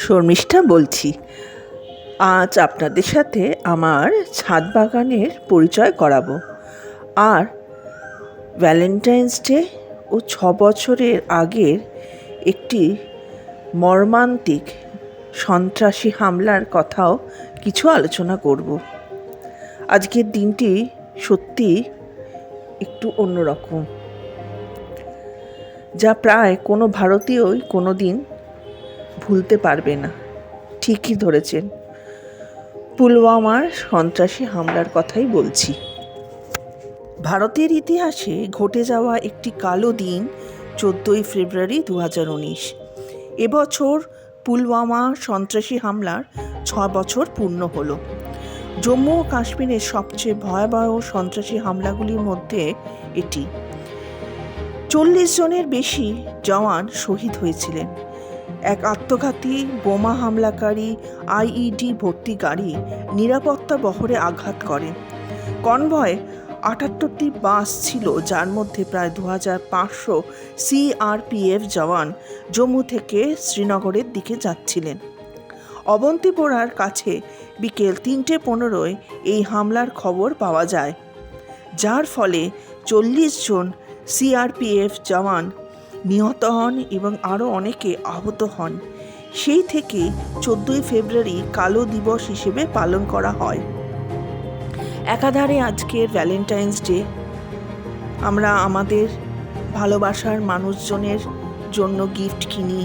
শর্মিষ্ঠা বলছি। আজ আপনাদের সাথে আমার ছাদ বাগানের পরিচয় করাবো। আর ভ্যালেন্টাইন্স ডে ও 6 বছরের আগের একটি মর্মান্তিক সন্ত্রাসী হামলার কথাও কিছু আলোচনা করব। আজকের দিনটি সত্যি একটু অন্যরকম, যা প্রায় কোনো ভারতীয়ই কোনো দিন ভুলতে পারবে না। ঠিকই ধরেছেন, পুলওয়ামার সন্ত্রাসী হামলার কথাই বলছি। ভারতের ইতিহাসে ঘটে যাওয়া একটি কালো দিন 14ই ফেব্রুয়ারি 2019। এবছর পুলওয়ামা সন্ত্রাসী হামলার 6 বছর পূর্ণ হলো। জম্মু ও কাশ্মীরের সবচেয়ে ভয়াবহ সন্ত্রাসী হামলাগুলির মধ্যে এটি। 40 জনের বেশি জওয়ান শহীদ হয়েছিলেন। এক আত্মঘাতী বোমা হামলাকারী আইইডি ভর্তি গাড়ি নিরাপত্তা বহরে আঘাত করে। কনভয়ে 78টি বাস ছিল, যার মধ্যে প্রায় 2500 সিআরপিএফ জওয়ান জম্মু থেকে শ্রীনগরের দিকে যাচ্ছিলেন। অবন্তিপোরার কাছে বিকেল 3:15 এই হামলার খবর পাওয়া যায়, যার ফলে 40 জন সিআরপিএফ জওয়ান নিহত হন এবং আরও অনেকে আহত হন। সেই থেকে 14ই ফেব্রুয়ারি কালো দিবস হিসেবে পালন করা হয়। একাধারে আজকের ভ্যালেন্টাইন্স ডে আমরা আমাদের ভালোবাসার মানুষজনের জন্য গিফট কিনি,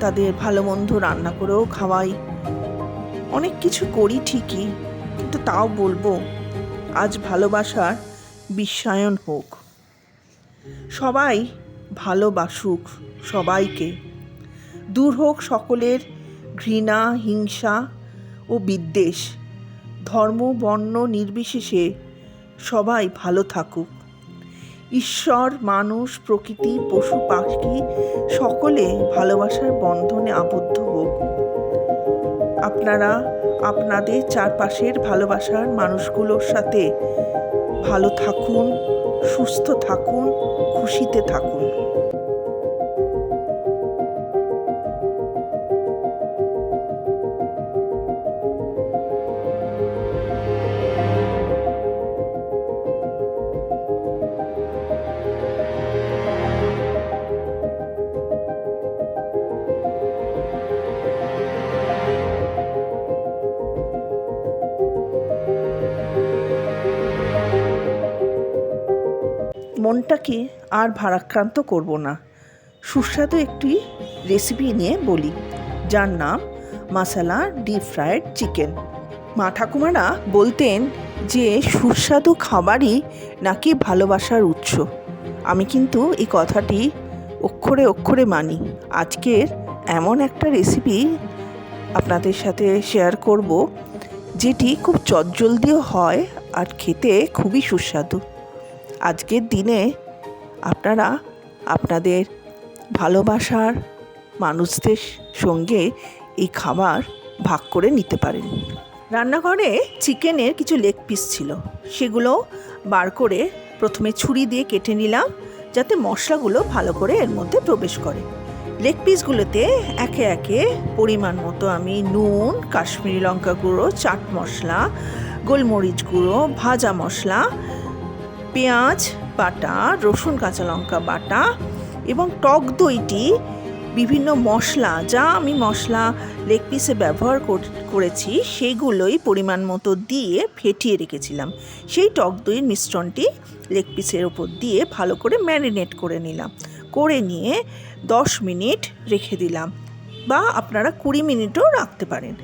তাদের ভালো মন্দ রান্না করেও খাওয়াই, অনেক কিছু করি ঠিকই, কিন্তু তাও বলবো আজ ভালোবাসার বিশ্বায়ন হোক। সবাই ভালোবাসুক সবাইকে, দূর হোক সকলের ঘৃণা, হিংসা ও বিদ্বেষ। ধর্ম বর্ণ নির্বিশেষে সবাই ভালো থাকুক। ঈশ্বর, মানুষ, প্রকৃতি, পশু পাখি সকলে ভালোবাসার বন্ধনে আবদ্ধ হোক। আপনারা আপনাদের চারপাশের ভালোবাসার মানুষগুলোর সাথে ভালো থাকুন, সুস্থ থাকুন, খুশিতে থাকুন। মনটাকে আর ভারাক্রান্ত করব না। সুস্বাদু একটি রেসিপি নিয়ে বলি, যার নাম মশলা ডিপ ফ্রাইড চিকেন। মা ঠাকুমারা বলতেন যে সুস্বাদু খাবারই নাকি ভালোবাসার উৎস। আমি কিন্তু এই কথাটি অক্ষরে অক্ষরে মানি। আজকের এমন একটা রেসিপি আপনাদের সাথে শেয়ার করব, যেটি খুব চটজলদিও হয় আর খেতে খুবই সুস্বাদু। আজকের দিনে আপনারা আপনাদের ভালোবাসার মানুষদের সঙ্গে এই খাবার ভাগ করে নিতে পারেন। রান্নাঘরে চিকেনের কিছু লেগ পিস ছিল, সেগুলো বার করে প্রথমে ছুরি দিয়ে কেটে নিলাম, যাতে মশলাগুলো ভালো করে এর মধ্যে প্রবেশ করে। লেগ পিসগুলোতে একে একে পরিমাণ মতো আমি নুন, কাশ্মীরি লঙ্কা গুঁড়ো, চাট মশলা, গোলমরিচ গুঁড়ো, ভাজা মশলা, পেঁয়াজ বাটা, রসুন কাঁচা লঙ্কা বাটা এবং টক দইটি, বিভিন্ন মশলা, যা আমি মশলা লেগ পিসে ব্যবহার করেছি সেগুলোই পরিমাণ মতো দিয়ে ফেটিয়ে রেখেছিলাম। সেই টক দইয়ের মিশ্রণটি লেগ পিসের ওপর দিয়ে ভালো করে ম্যারিনেট করে নিলাম। করে নিয়ে 10 মিনিট রেখে দিলাম, বা আপনারা 20 মিনিটও রাখতে পারেন।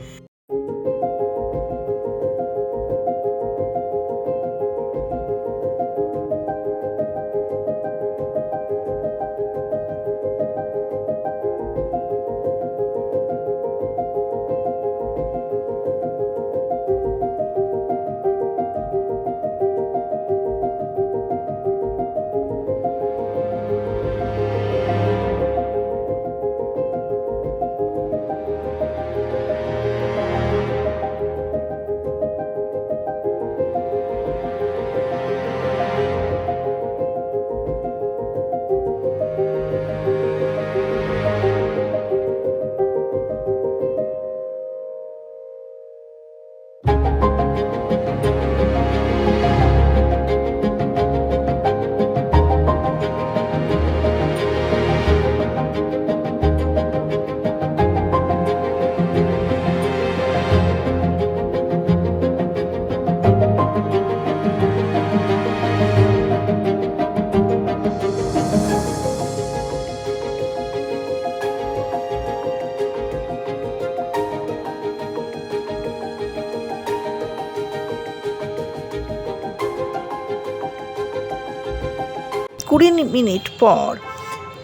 20 মিনিট পর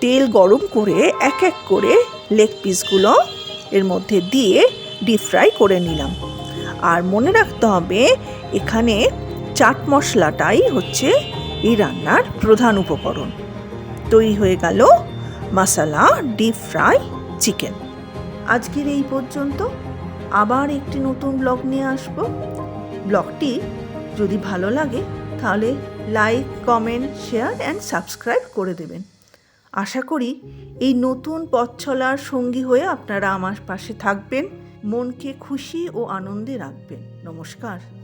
তেল গরম করে এক এক করে লেগ পিসগুলো এর মধ্যে দিয়ে ডিপ ফ্রাই করে নিলাম। আর মনে রাখতে হবে এখানে চাট মশলাটাই হচ্ছে এই রান্নার প্রধান উপকরণ। তৈরি হয়ে গেল মশলা ডিপ ফ্রাই চিকেন। আজকের এই পর্যন্ত, আবার একটি নতুন ব্লগ নিয়ে আসব। ব্লগটি যদি ভালো লাগে তাহলে like, comment, share and subscribe করে দেবেন। আশা করি এই নতুন পথ চলার সঙ্গী হয়ে আপনারা আমার পাশে থাকবেন, মনকে খুশি ও আনন্দে রাখবেন। নমস্কার।